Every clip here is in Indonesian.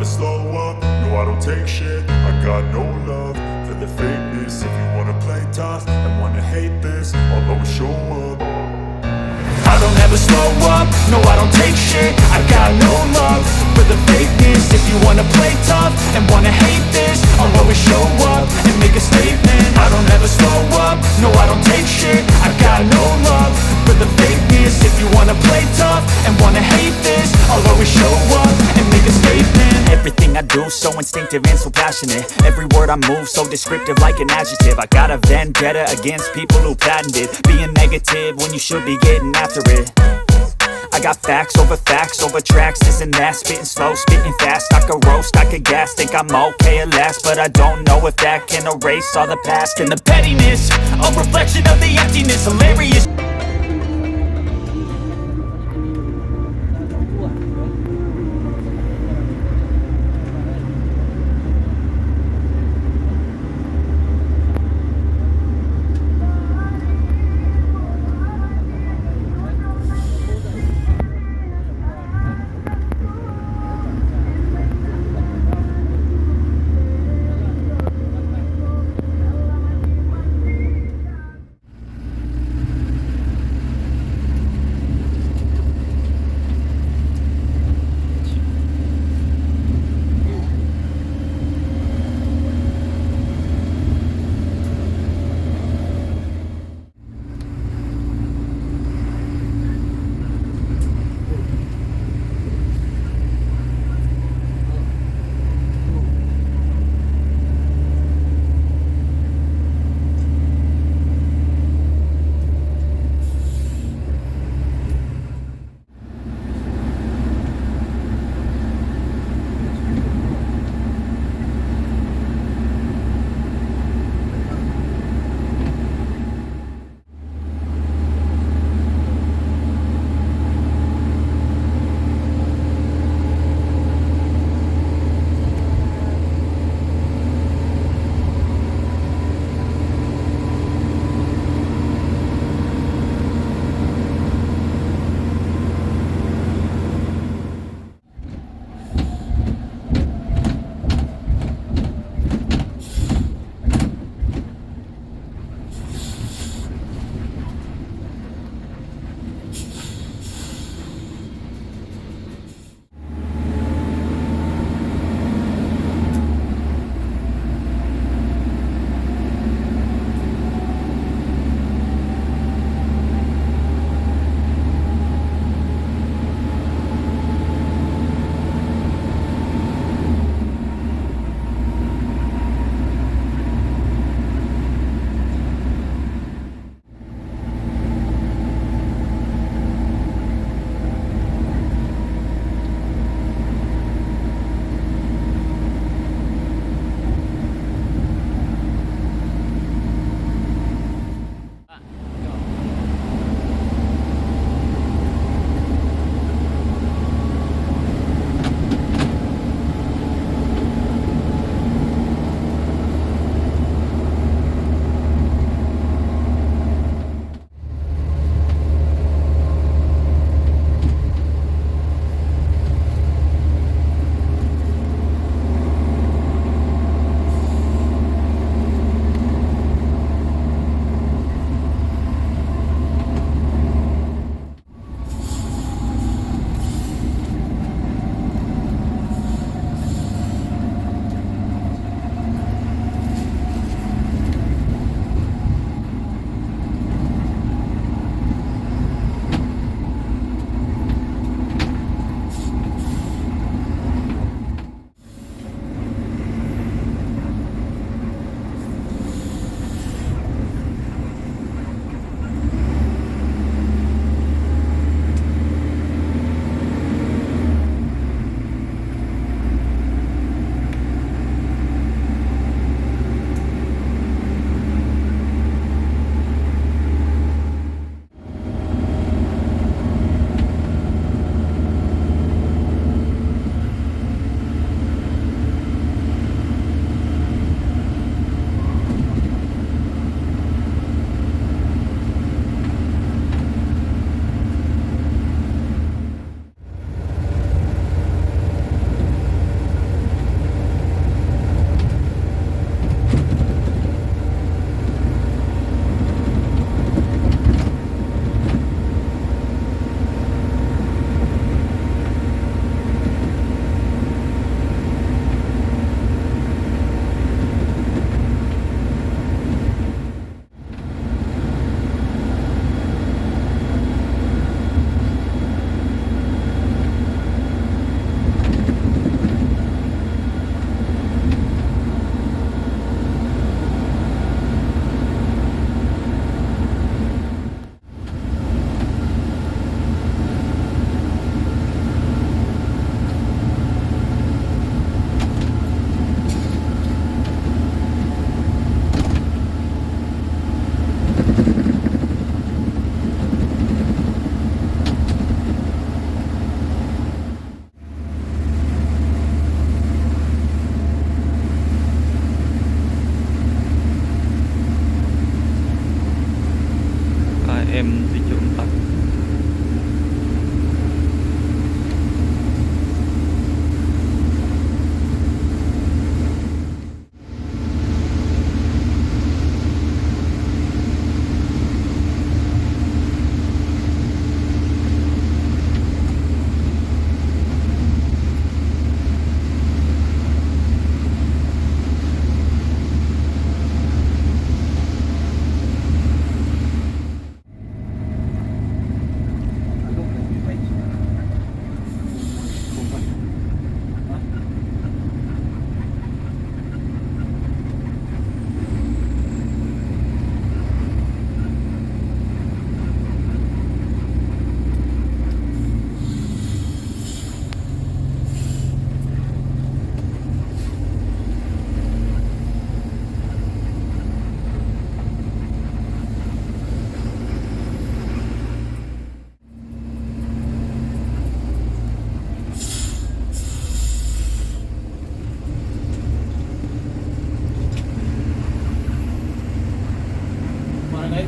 slow up, no I don't take shit. I got no love for the fakeness. If you wanna play tough and wanna hate this, I'll always show up. I don't ever slow up, no I don't take shit. I got no love for the fakeness. If you wanna play tough and wanna hate this, I'll always show up and make a statement. I don't ever slow up, no I don't take shit. I got no love for the fakeness. If you wanna play tough and wanna hate this, I'll always show up and make a statement. Everything I do so instinctive and so passionate. Every word I move so descriptive like an adjective. I got a vendetta against people who patented being negative when you should be getting after it. I got facts over tracks, this and that. Spitting slow, spitting fast. I could roast, I could gas. Think I'm okay at last, but I don't know if that can erase all the past. And the pettiness, a reflection of the emptiness. Hilarious.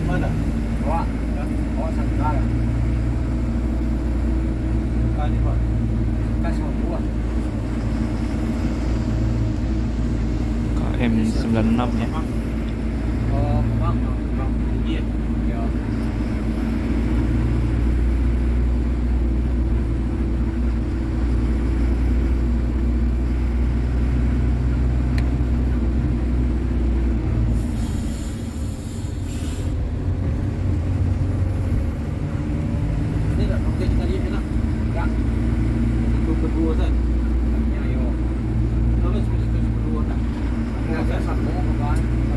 Mana? Bawa. Bawa satu kali. Kali Pak. Kasih sama buah. KM 96 ya. Oh, bang. Iya. Ya. Ini tak oke kita lihat enak. Enggak. Itu berdua kan. Ya, yo. Terus itu berdua tak. Enggak, saya satu kawan.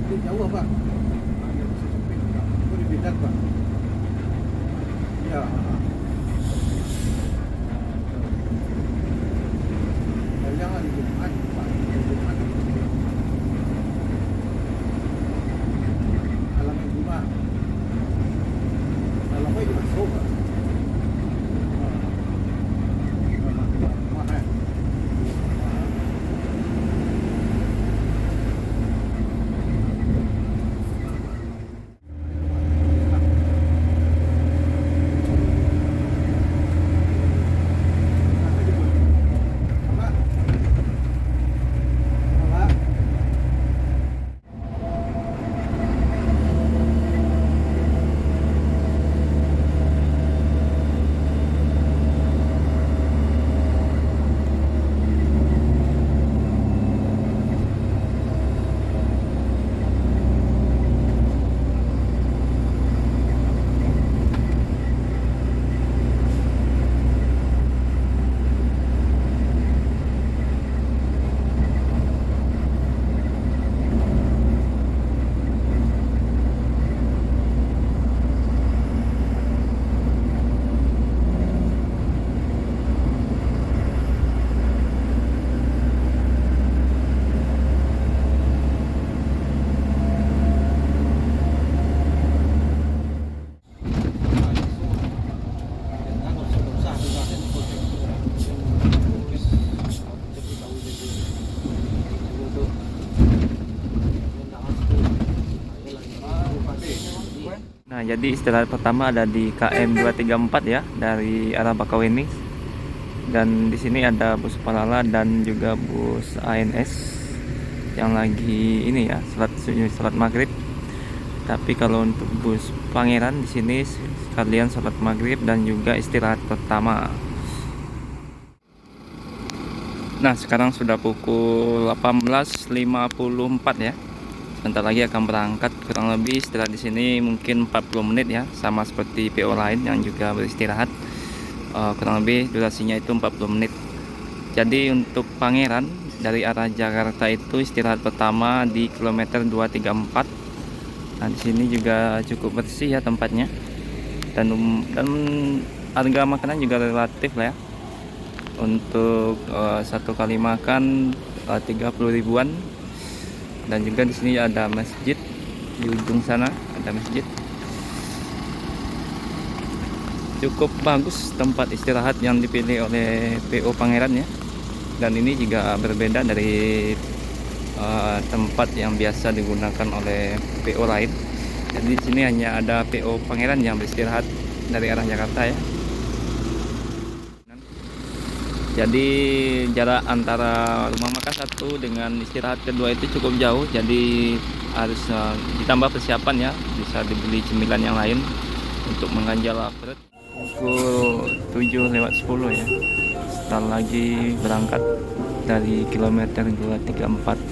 jauh Pak. Ada bisa sempit enggak? Oh di Bintang Pak. Ya. Jangan Jumat Pak. Jumat. Alamin Jumat. Kalau mau itu masuk Pak. Nah, jadi istirahat pertama ada di KM 234 ya, dari arah Bakauheni. Dan di sini ada bus Palala dan juga bus ANS yang lagi ini ya, salat maghrib. Tapi kalau untuk bus Pangeran di sini sekalian salat maghrib dan juga istirahat pertama. Nah, sekarang sudah pukul 18.54 ya. Sebentar lagi akan berangkat, kurang lebih istirahat di sini mungkin 40 menit ya, sama seperti PO lain yang juga beristirahat. Kurang lebih durasinya itu 40 menit. Jadi untuk Pangeran dari arah Jakarta itu istirahat pertama di kilometer 234. Nah, di sini juga cukup bersih ya tempatnya. Dan harga makanan juga relatif lah ya. Untuk satu kali makan 30 ribuan. Dan juga di sini ada masjid, di ujung sana ada masjid. Cukup bagus tempat istirahat yang dipilih oleh PO Pangeran ya. Dan ini juga berbeda dari tempat yang biasa digunakan oleh PO lain. Jadi di sini hanya ada PO Pangeran yang beristirahat dari arah Jakarta ya. Jadi jarak antara rumah makan satu dengan istirahat kedua itu cukup jauh. Jadi harus ditambah persiapan ya. Bisa dibeli cemilan yang lain untuk mengganjal perut. Pukul 7:10 ya. Setelah lagi berangkat dari kilometer 234.